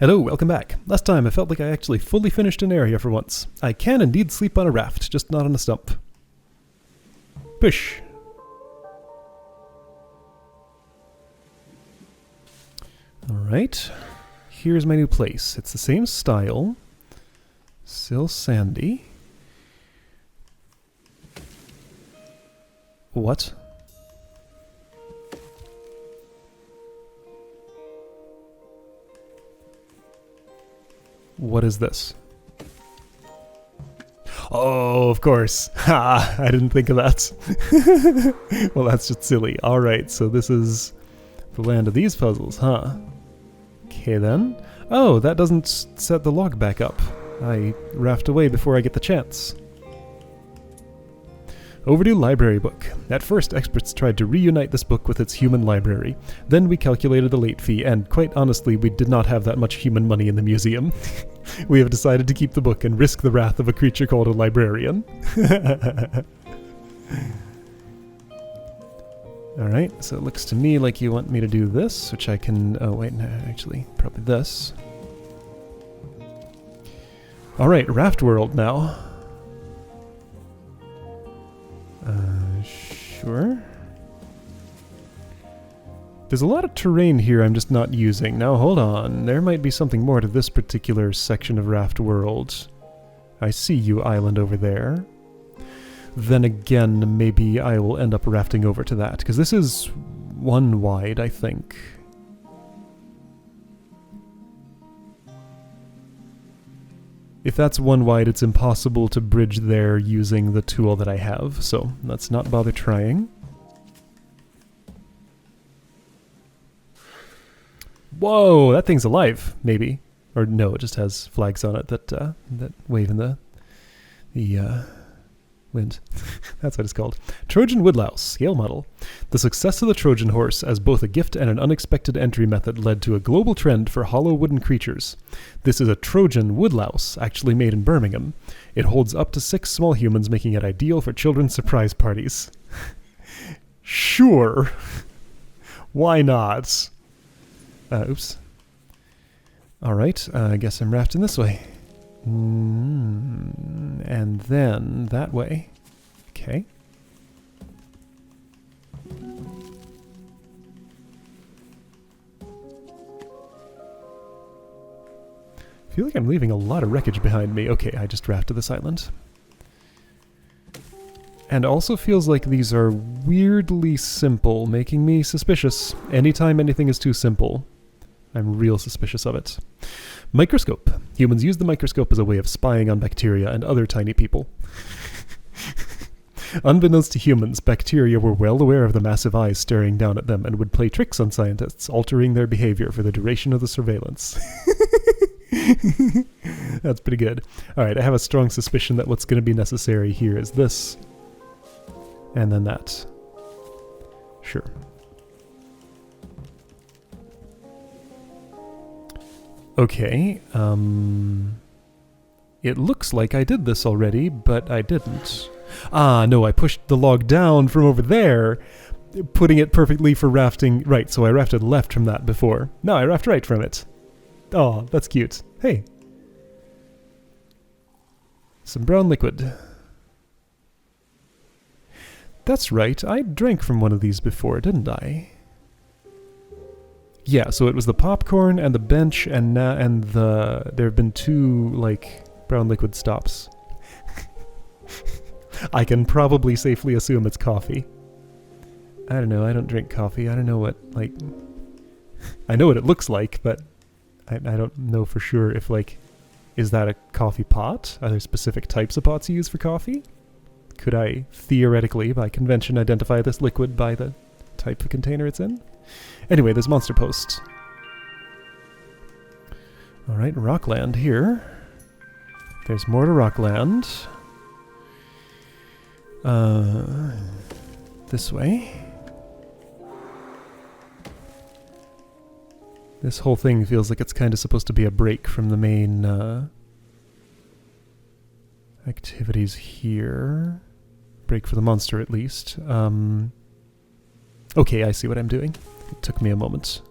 Hello, welcome back. Last time I felt like I actually fully finished an area for once. I can indeed sleep on a raft, just not on a stump. Push. Alright. Here's my new place. It's the same style. Still sandy. What? What is this? Oh, of course. Ha! I didn't think of that. Well, that's just silly. Alright, so this is the land of these puzzles, huh? Okay then. Oh, that doesn't set the log back up. I raft away before I get the chance. Overdue library book. At first, experts tried to reunite this book with its human library. Then we calculated the late fee, and quite honestly, we did not have that much human money in the museum. We have decided to keep the book and risk the wrath of a creature called a librarian. Alright, so it looks to me like you want me to do this, which I can... Oh, wait, no, actually, probably this. Alright, Raft World now. Sure. There's a lot of terrain here I'm just not using. Now, hold on. There might be something more to this particular section of Raft World. I see you, island over there. Then again, maybe I will end up rafting over to that, because this is one wide, I think. If that's one wide, it's impossible to bridge there using the tool that I have, so let's not bother trying. Whoa, that thing's alive, maybe. Or no, it just has flags on it that that wave in the wind. That's what it's called. Trojan Woodlouse, scale model. The success of the Trojan horse as both a gift and an unexpected entry method led to a global trend for hollow wooden creatures. This is a Trojan Woodlouse, actually made in Birmingham. It holds up to 6 small humans, making it ideal for children's surprise parties. Sure. Why not? Oops. Alright, I guess I'm rafting this way. And then that way. Okay. I feel like I'm leaving a lot of wreckage behind me. Okay, I just rafted this island. And also feels like these are weirdly simple, making me suspicious. Anytime anything is too simple, I'm real suspicious of it. Microscope. Humans use the microscope as a way of spying on bacteria and other tiny people. Unbeknownst to humans, bacteria were well aware of the massive eyes staring down at them and would play tricks on scientists, altering their behavior for the duration of the surveillance. That's pretty good. Alright, I have a strong suspicion that what's going to be necessary here is this. And then that. Sure. Okay, it looks like I did this already, but I didn't. Ah, no, I pushed the log down from over there, putting it perfectly for rafting right, so I rafted left from that before. No, I rafted right from it. Oh, that's cute. Hey. Some brown liquid. That's right, I drank from one of these before, didn't I? Yeah, so it was the popcorn and the bench and there have been 2 like brown liquid stops. I can probably safely assume it's coffee. I don't know, I don't drink coffee. I don't know what like I know what it looks like, but I don't know for sure if like is that a coffee pot? Are there specific types of pots you use for coffee? Could I theoretically by convention identify this liquid by the type of container it's in? Anyway, there's Monster Post. Alright, Rockland here. There's more to Rockland. This way. This whole thing feels like it's kind of supposed to be a break from the main activities here. Break for the monster, at least. Okay, I see what I'm doing. It took me a moment.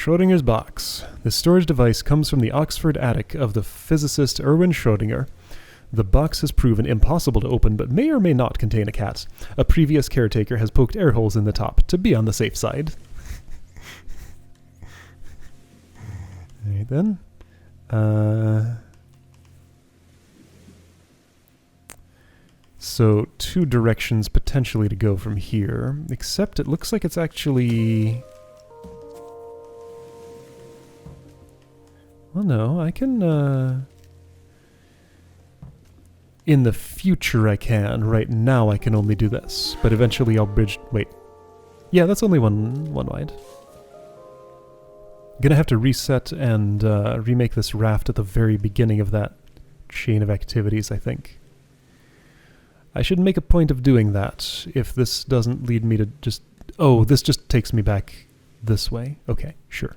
Schrodinger's box. This storage device comes from the Oxford attic of the physicist Erwin Schrödinger. The box has proven impossible to open, but may or may not contain a cat. A previous caretaker has poked air holes in the top to be on the safe side. Alright then. So, 2 directions potentially to go from here, except it looks like it's actually... Well, no, I can, in the future I can. Right now I can only do this, but eventually I'll bridge... Wait. Yeah, that's only one wide. Gonna have to reset and remake this raft at the very beginning of that chain of activities, I think. I should make a point of doing that if this doesn't lead me to just... Oh, this just takes me back this way. Okay, sure.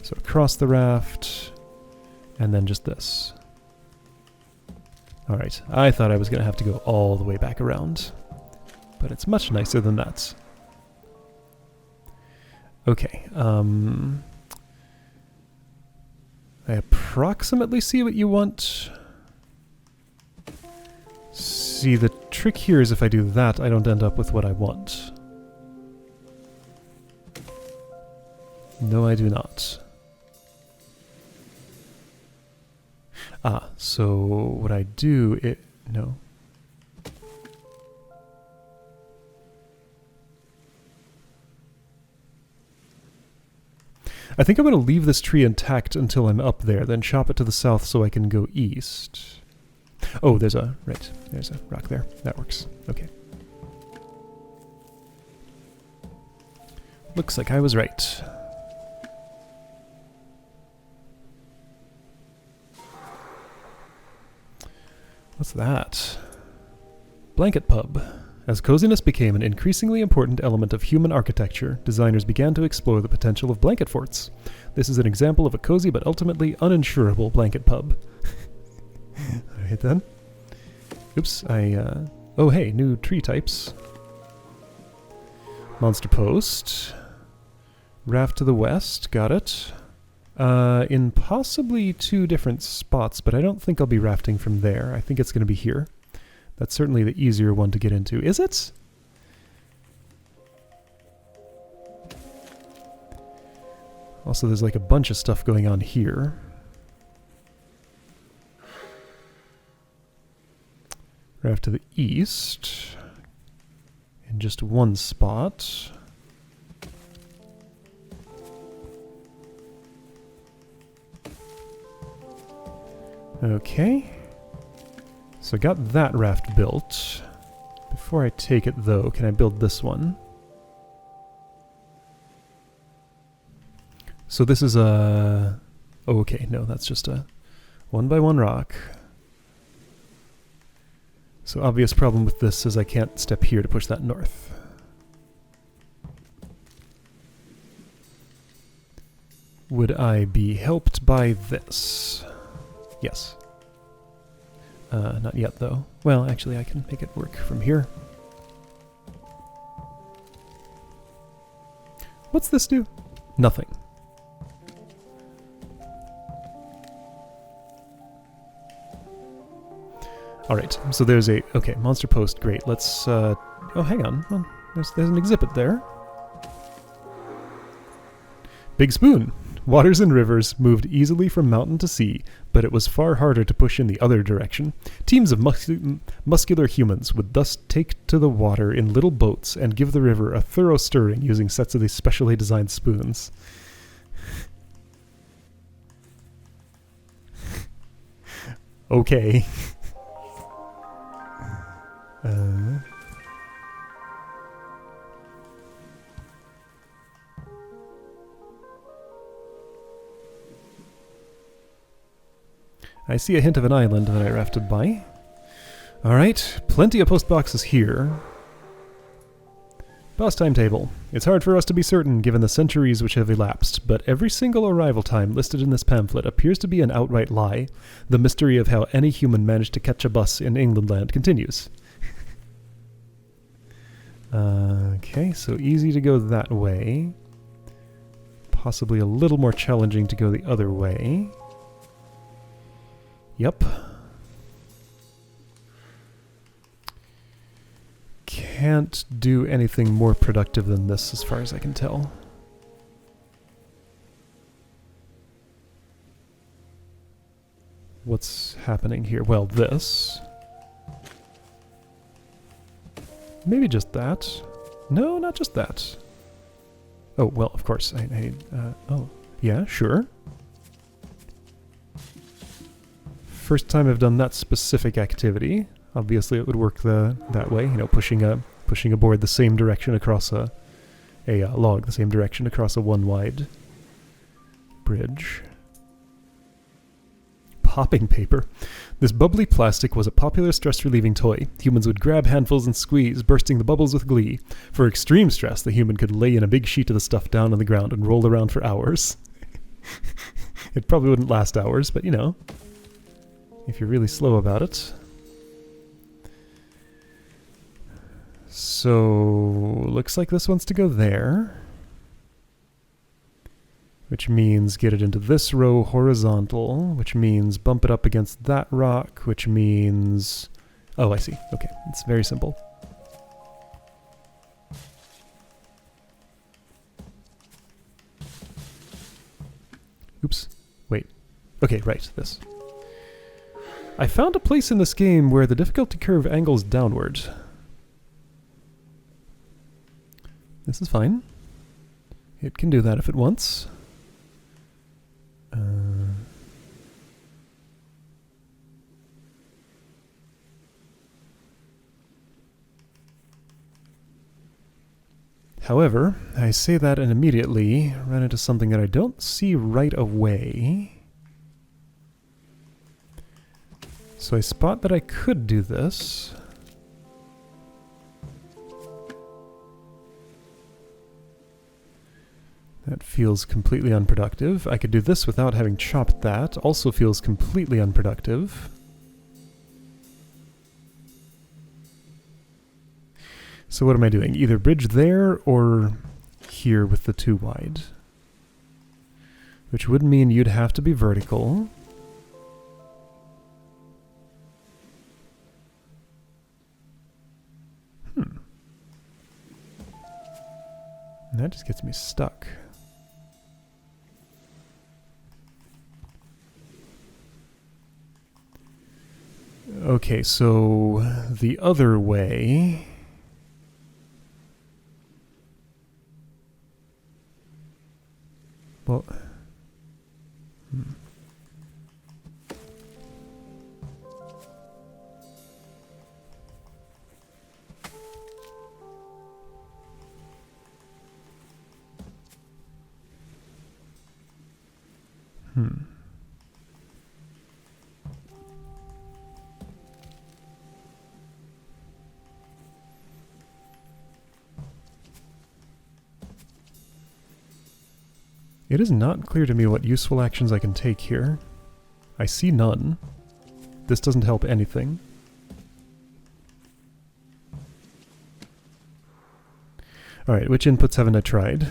So across the raft, and then just this. Alright, I thought I was going to have to go all the way back around, but it's much nicer than that. Okay, I approximately see what you want. See, the trick here is if I do that, I don't end up with what I want. No, I do not. Ah, so what I do, no. I think I'm going to leave this tree intact until I'm up there, then chop it to the south so I can go east. Oh, there's a rock there. That works. Okay. Looks like I was right. What's that? Blanket pub. As coziness became an increasingly important element of human architecture, designers began to explore the potential of blanket forts. This is an example of a cozy but ultimately uninsurable blanket pub. Alright then. Oops, oh hey, new tree types. Monster post. Raft to the west, got it. In possibly 2 different spots, but I don't think I'll be rafting from there. I think it's going to be here. That's certainly the easier one to get into. Is it? Also, there's like a bunch of stuff going on here. Raft to the east. In just one spot. Okay. So I got that raft built. Before I take it though, can I build this one? So this is a... Oh, okay, no, that's just a 1x1 rock. So obvious problem with this is I can't step here to push that north. Would I be helped by this? Yes. Not yet, though. Well, actually, I can make it work from here. What's this do? Nothing. Alright, so there's a... Okay, monster post, great. Let's, oh, hang on. Well, there's an exhibit there. Big spoon! Waters and rivers moved easily from mountain to sea, but it was far harder to push in the other direction. Teams of muscular humans would thus take to the water in little boats and give the river a thorough stirring using sets of these specially designed spoons. Okay. I see a hint of an island that I rafted by. Alright, plenty of post boxes here. Boss timetable. It's hard for us to be certain given the centuries which have elapsed, but every single arrival time listed in this pamphlet appears to be an outright lie. The mystery of how any human managed to catch a bus in Englandland continues. Okay, so easy to go that way. possibly a little more challenging to go the other way. Yep. Can't do anything more productive than this as far as I can tell. What's happening here? Well, this. Maybe just that. No, not just that. Oh, well, of course. Oh, yeah, sure. First time I've done that specific activity. Obviously, it would work that way. You know, pushing a board the same direction across a log, the same direction across a one-wide bridge. Popping paper. This bubbly plastic was a popular stress-relieving toy. Humans would grab handfuls and squeeze, bursting the bubbles with glee. For extreme stress, the human could lay in a big sheet of the stuff down on the ground and roll around for hours. It probably wouldn't last hours, but you know, if you're really slow about it. So, looks like this wants to go there. Which means get it into this row horizontal, which means bump it up against that rock, which means... Oh, I see. Okay, it's very simple. Oops. Wait. Okay, right, this. I found a place in this game where the difficulty curve angles downward. This is fine. It can do that if it wants. However, I say that and immediately run into something that I don't see right away. So I spot that I could do this. That feels completely unproductive. I could do this without having chopped that. Also feels completely unproductive. So what am I doing? Either bridge there or here with the two wide. Which would mean you'd have to be vertical. And that just gets me stuck. Okay, so the other way... Well... It is not clear to me what useful actions I can take here. I see none. This doesn't help anything. Alright, which inputs haven't I tried?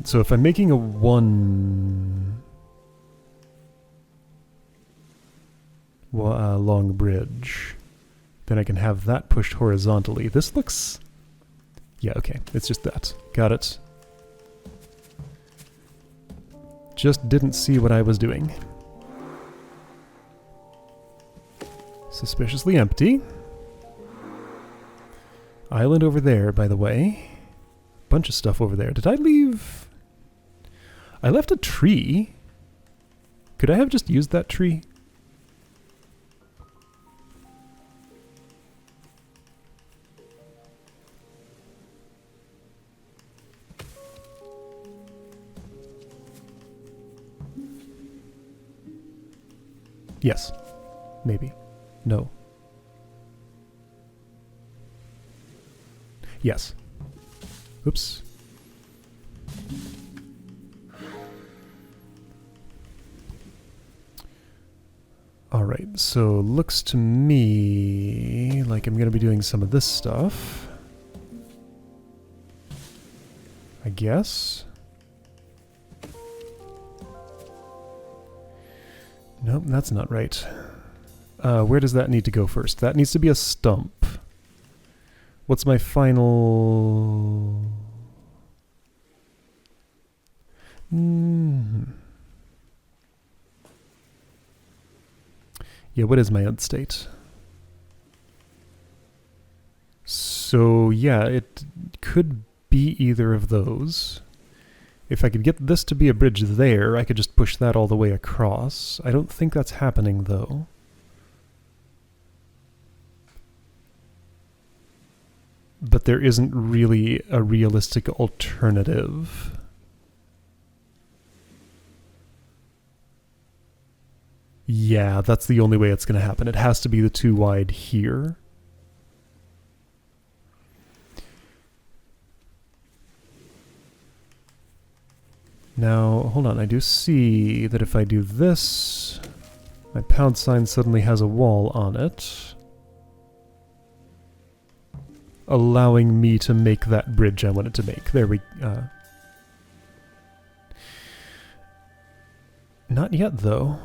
So if I'm making a long bridge, then I can have that pushed horizontally. This looks... Yeah, okay, it's just that. Got it. Just didn't see what I was doing. Suspiciously empty. Island over there, by the way. Bunch of stuff over there. Did I leave... I left a tree. Could I have just used that tree? Yes. Maybe. No. Yes. Oops. Alright, so looks to me like I'm going to be doing some of this stuff. I guess. Nope, that's not right. Where does that need to go first? That needs to be a stump. What's my final... Yeah, what is my end state? So, yeah, it could be either of those. If I could get this to be a bridge there, I could just push that all the way across. I don't think that's happening, though. But there isn't really a realistic alternative. Yeah, that's the only way it's going to happen. It has to be the too wide here. Now, hold on, I do see that if I do this, my pound sign suddenly has a wall on it, allowing me to make that bridge I wanted to make. There we... Not yet, though.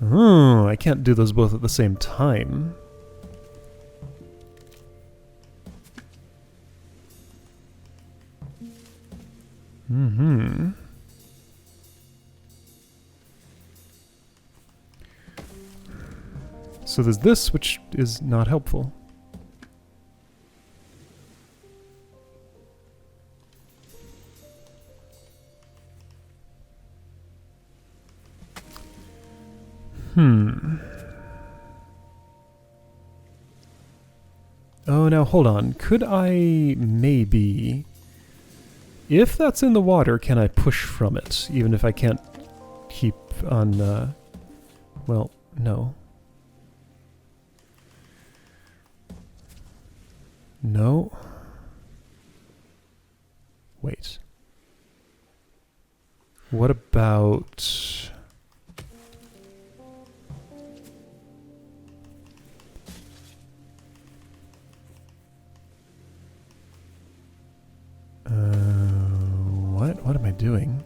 Oh, I can't do those both at the same time. Mm-hmm. So there's this, which is not helpful. Oh, now hold on. Could I maybe... If that's in the water, can I push from it? Even if I can't keep on, well, no. No. Wait. What about... What am I doing?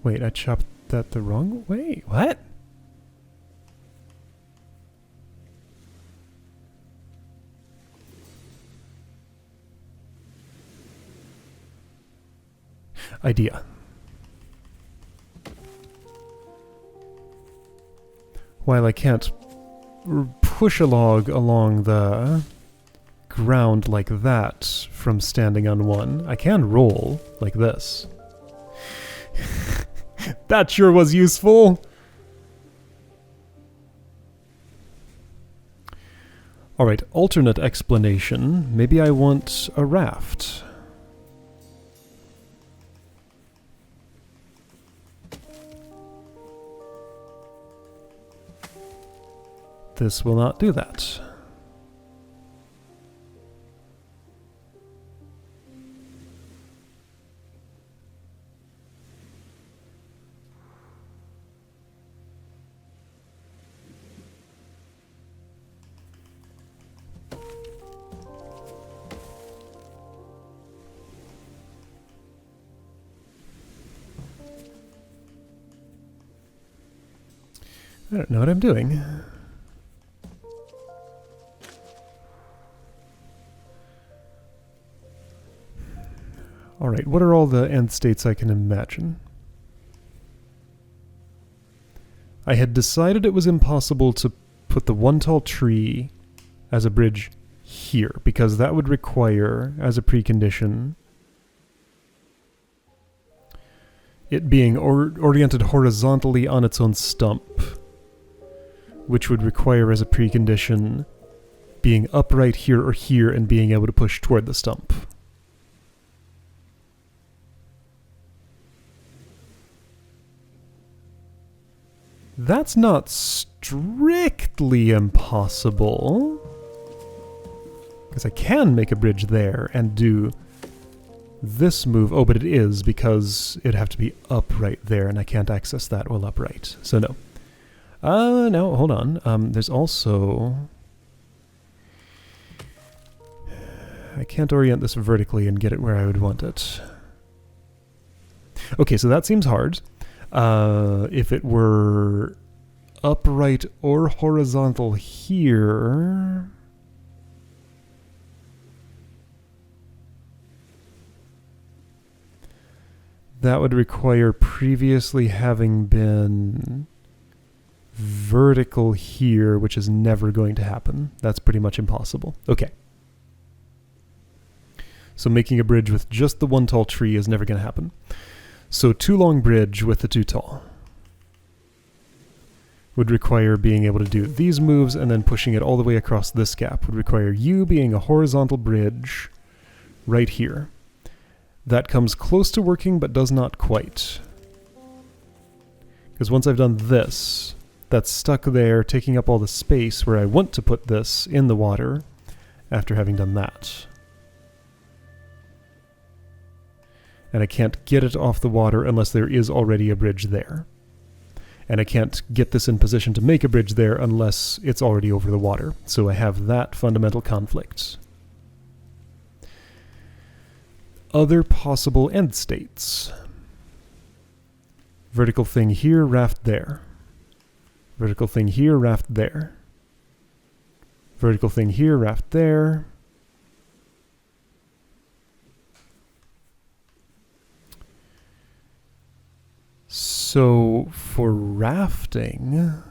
Wait, I chopped that the wrong way? What? Idea. While I can't push a log along the ground like that from standing on one, I can roll like this. That sure was useful! Alright, alternate explanation. Maybe I want a raft. This will not do that. I don't know what I'm doing. Alright, what are all the end states I can imagine? I had decided it was impossible to put the one tall tree as a bridge here, because that would require, as a precondition, it being oriented horizontally on its own stump, which would require, as a precondition, being upright here or here and being able to push toward the stump. That's not strictly impossible. Because I can make a bridge there and do this move. Oh, but it is because it'd have to be upright there, and I can't access that while upright. So no. No, hold on. There's also... I can't orient this vertically and get it where I would want it. Okay, so that seems hard. If it were upright or horizontal here... that would require previously having been vertical here, which is never going to happen. That's pretty much impossible. Okay. So making a bridge with just the one tall tree is never going to happen. So too long bridge with the too tall would require being able to do these moves and then pushing it all the way across this gap. Would require you being a horizontal bridge right here. That comes close to working, but does not quite. Because once I've done this, that's stuck there, taking up all the space where I want to put this in the water after having done that. And I can't get it off the water unless there is already a bridge there. And I can't get this in position to make a bridge there unless it's already over the water. So I have that fundamental conflict. Other possible end states. Vertical thing here, raft there. Vertical thing here, raft there. Vertical thing here, raft there. So for rafting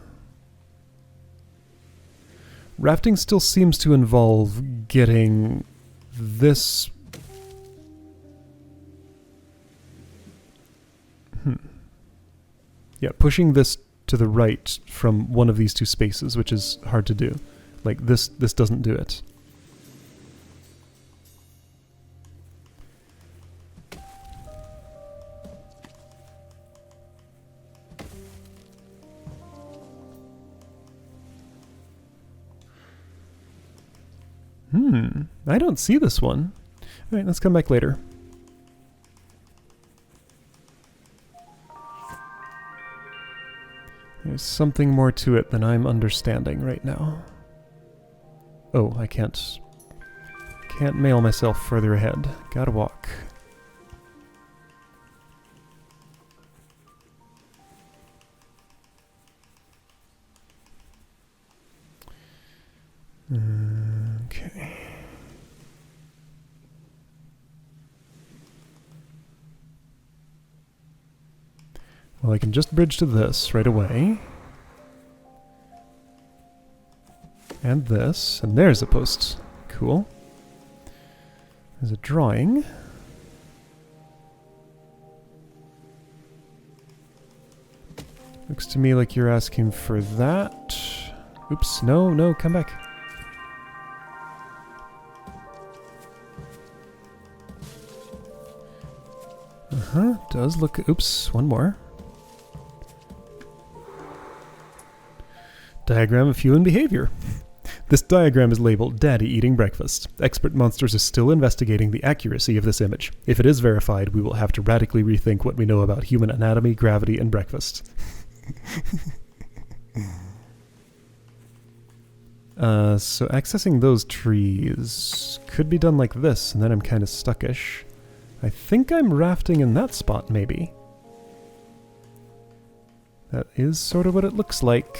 still seems to involve getting this. Yeah, pushing this to the right from one of these two spaces, which is hard to do. Like this doesn't do it. I don't see this one. All right, let's come back later. There's something more to it than I'm understanding right now. Oh, I can't mail myself further ahead. Gotta walk. Okay. Well, I can just bridge to this right away. And this. And there's a post. Cool. There's a drawing. Looks to me like you're asking for that. Oops, no, come back. Does look... Oops, one more. Diagram of human behavior. This diagram is labeled Daddy Eating Breakfast. Expert Monsters is still investigating the accuracy of this image. If it is verified, we will have to radically rethink what we know about human anatomy, gravity, and breakfast. So accessing those trees could be done like this, and then I'm kind of stuckish. I think I'm rafting in that spot, maybe. That is sort of what it looks like.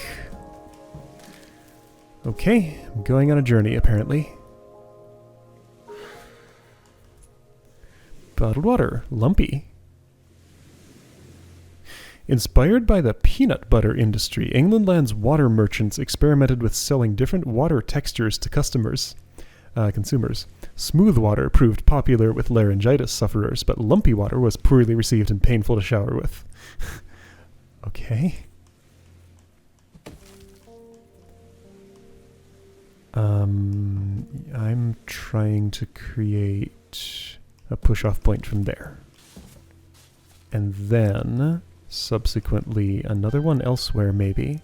Okay, I'm going on a journey, apparently. Bottled water, lumpy. Inspired by the peanut butter industry, Englandland's water merchants experimented with selling different water textures to consumers. Smooth water proved popular with laryngitis sufferers, but lumpy water was poorly received and painful to shower with. Okay. I'm trying to create a push-off point from there. And then, subsequently, another one elsewhere, maybe.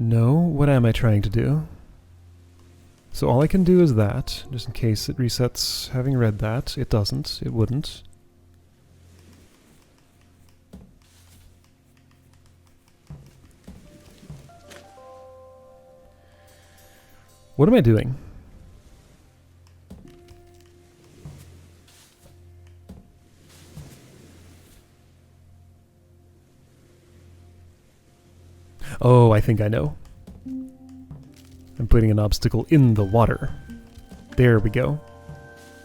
No, what am I trying to do? So all I can do is that, just in case it resets having read that. It doesn't. It wouldn't. What am I doing? Oh, I think I know. I'm putting an obstacle in the water. There we go.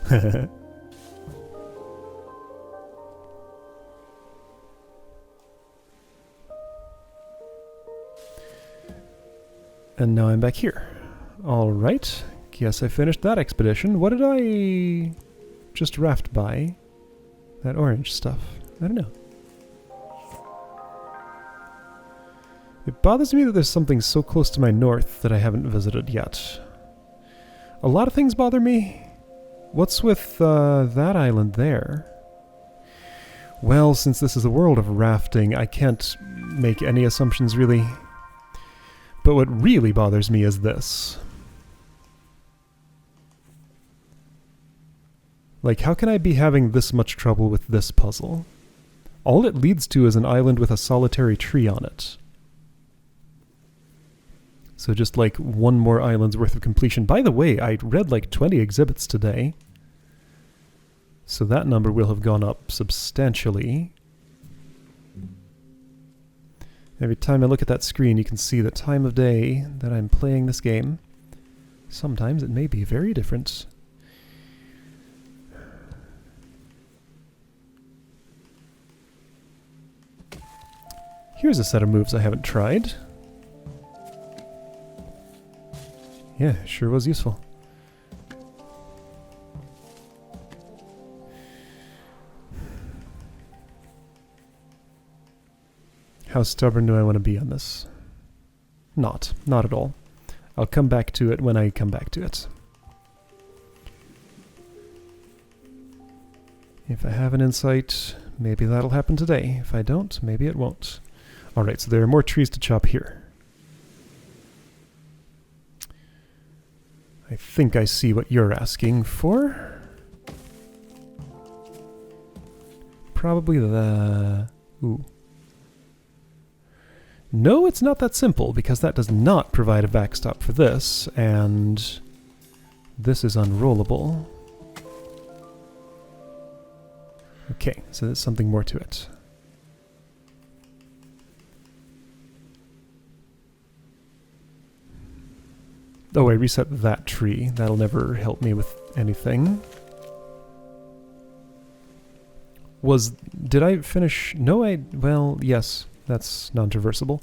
And now I'm back here. Alright. Guess I finished that expedition. What did I just raft by? That orange stuff. I don't know. It bothers me that there's something so close to my north that I haven't visited yet. A lot of things bother me. What's with that island there? Well, since this is a world of rafting, I can't make any assumptions really. But what really bothers me is this. Like, how can I be having this much trouble with this puzzle? All it leads to is an island with a solitary tree on it. So just like one more island's worth of completion. By the way, I read like 20 exhibits today. So that number will have gone up substantially. Every time I look at that screen, you can see the time of day that I'm playing this game. Sometimes it may be very different. Here's a set of moves I haven't tried. Yeah, sure was useful. How stubborn do I want to be on this? Not at all. I'll come back to it when I come back to it. If I have an insight, maybe that'll happen today. If I don't, maybe it won't. Alright, so there are more trees to chop here. I think I see what you're asking for. Probably the... Ooh. No, it's not that simple, because that does not provide a backstop for this, and this is unrollable. Okay, so there's something more to it. Oh, I reset that tree. That'll never help me with anything. Did I finish? No, well, yes, that's non-traversable.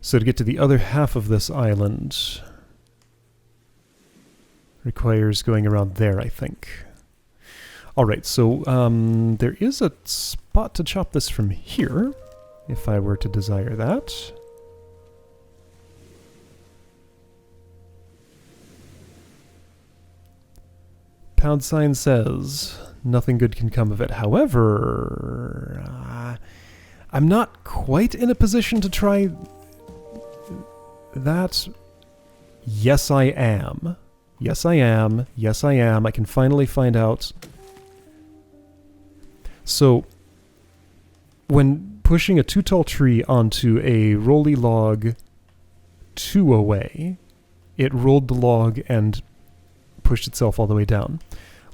So to get to the other half of this island requires going around there, I think. Alright, so there is a spot to chop this from here, if I were to desire that. Pound sign says nothing good can come of it. However, I'm not quite in a position to try that. Yes, I am. Yes, I am. Yes, I am. I can finally find out. So, when pushing a too tall tree onto a rolly log 2 away, it rolled the log and pushed itself all the way down.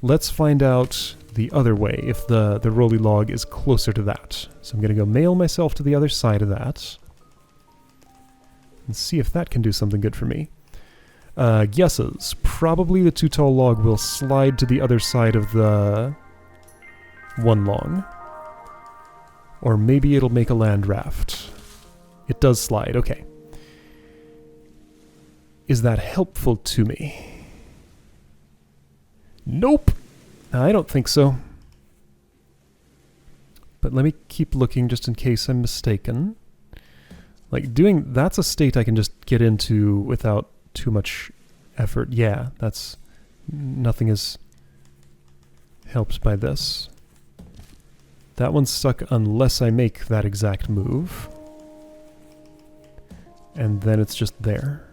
Let's find out the other way, if the rolly log is closer to that. So I'm going to go mail myself to the other side of that and see if that can do something good for me. Guesses. Probably the too tall log will slide to the other side of the one long. Or maybe it'll make a land raft. It does slide, okay. Is that helpful to me? Nope! I don't think so. But let me keep looking just in case I'm mistaken. Like, that's a state I can just get into without too much effort. Yeah, nothing is helped by this. That one's stuck unless I make that exact move. And then it's just there.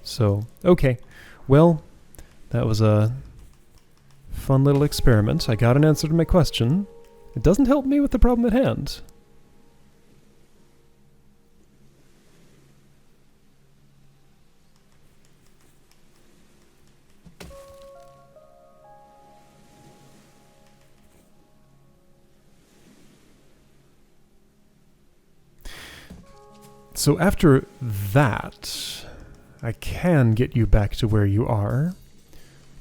So, okay. Well, that was a fun little experiment. I got an answer to my question. It doesn't help me with the problem at hand. So after that, I can get you back to where you are.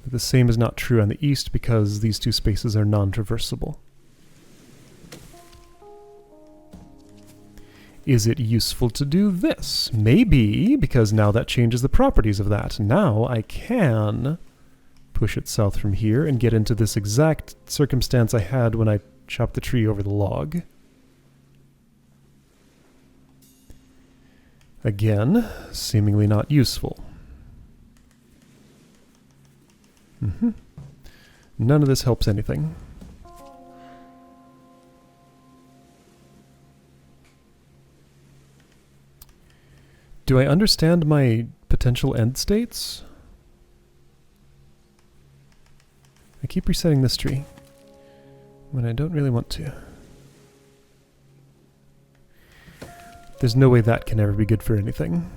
But the same is not true on the east because these two spaces are non-traversable. Is it useful to do this? Maybe, because now that changes the properties of that. Now I can push it south from here and get into this exact circumstance I had when I chopped the tree over the log. Again, seemingly not useful. None of this helps anything. Do I understand my potential end states? I keep resetting this tree when I don't really want to. There's no way that can ever be good for anything.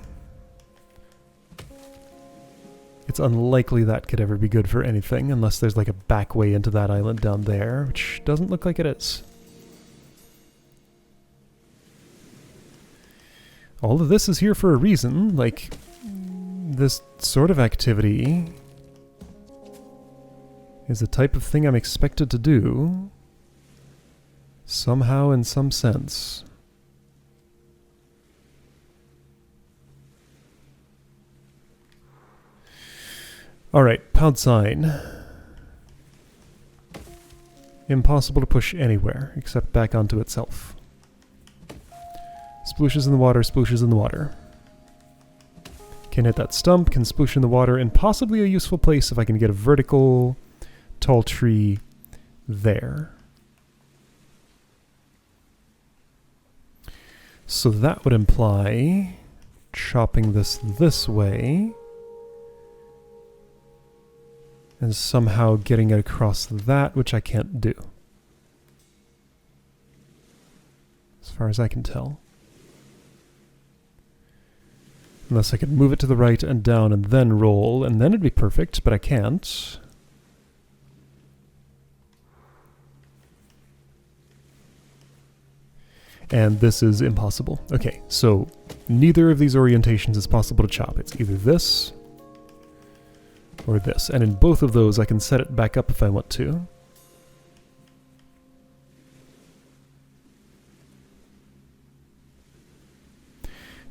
It's unlikely that could ever be good for anything unless there's like a back way into that island down there, which doesn't look like it is. All of this is here for a reason, like this sort of activity is the type of thing I'm expected to do somehow in some sense. Alright, pound sign. Impossible to push anywhere, except back onto itself. Splooshes in the water, splooshes in the water. Can hit that stump, can sploosh in the water, and possibly a useful place if I can get a vertical, tall tree there. So that would imply chopping this way. And somehow getting it across that, which I can't do. As far as I can tell. Unless I could move it to the right and down and then roll, and then it'd be perfect, but I can't. And this is impossible. Okay, so neither of these orientations is possible to chop. It's either this or this, and in both of those I can set it back up if I want to.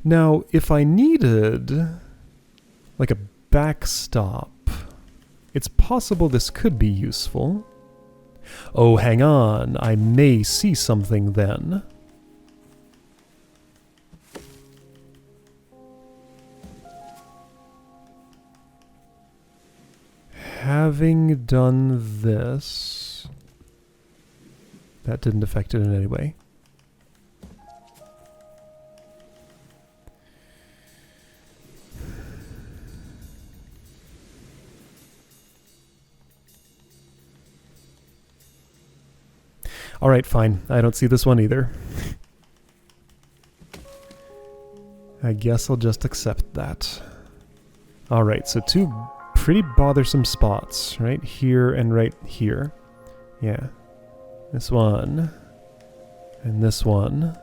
Now, if I needed like a backstop, it's possible this could be useful. Oh, hang on, I may see something then. Having done this, that didn't affect it in any way. Alright, fine. I don't see this one either. I guess I'll just accept that. Alright, so two pretty bothersome spots, right here and right here. Yeah. This one and this one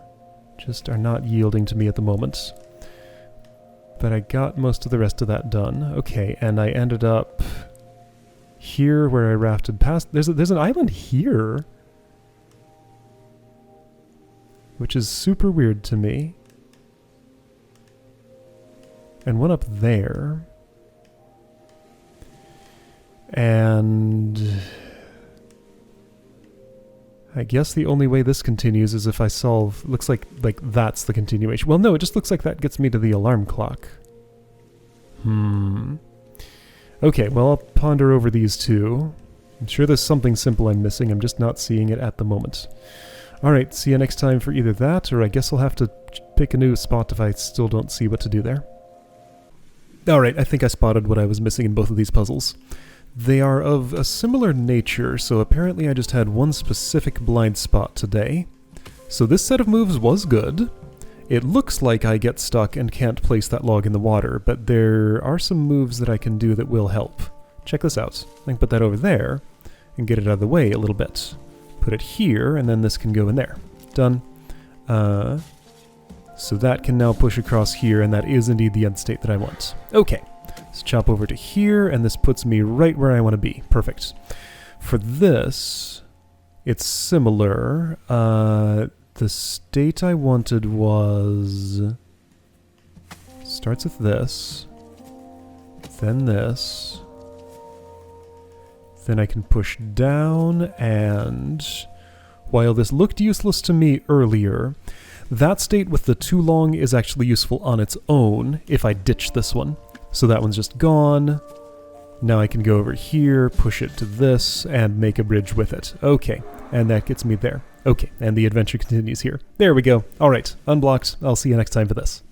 just are not yielding to me at the moment. But I got most of the rest of that done. Okay, and I ended up here where I rafted past. There's an island here, which is super weird to me. And one up there. And I guess the only way this continues is if I solve... Looks like that's the continuation. Well, no, it just looks like that gets me to the alarm clock. Okay, well, I'll ponder over these two. I'm sure there's something simple I'm missing. I'm just not seeing it at the moment. Alright, see you next time for either that, or I guess I'll have to pick a new spot if I still don't see what to do there. Alright, I think I spotted what I was missing in both of these puzzles. They are of a similar nature, so apparently I just had one specific blind spot today. So this set of moves was good. It looks like I get stuck and can't place that log in the water, but there are some moves that I can do that will help. Check this out. I can put that over there and get it out of the way a little bit. Put it here, and then this can go in there. Done. So that can now push across here, and that is indeed the end state that I want. Okay, let's chop over to here, and this puts me right where I want to be. Perfect. For this, it's similar. The state I wanted was... starts with this, then this, then I can push down, and while this looked useless to me earlier, that state with the too long is actually useful on its own if I ditch this one. So that one's just gone. Now I can go over here, push it to this, and make a bridge with it. Okay, and that gets me there. Okay, and the adventure continues here. There we go. Alright, unblocked. I'll see you next time for this.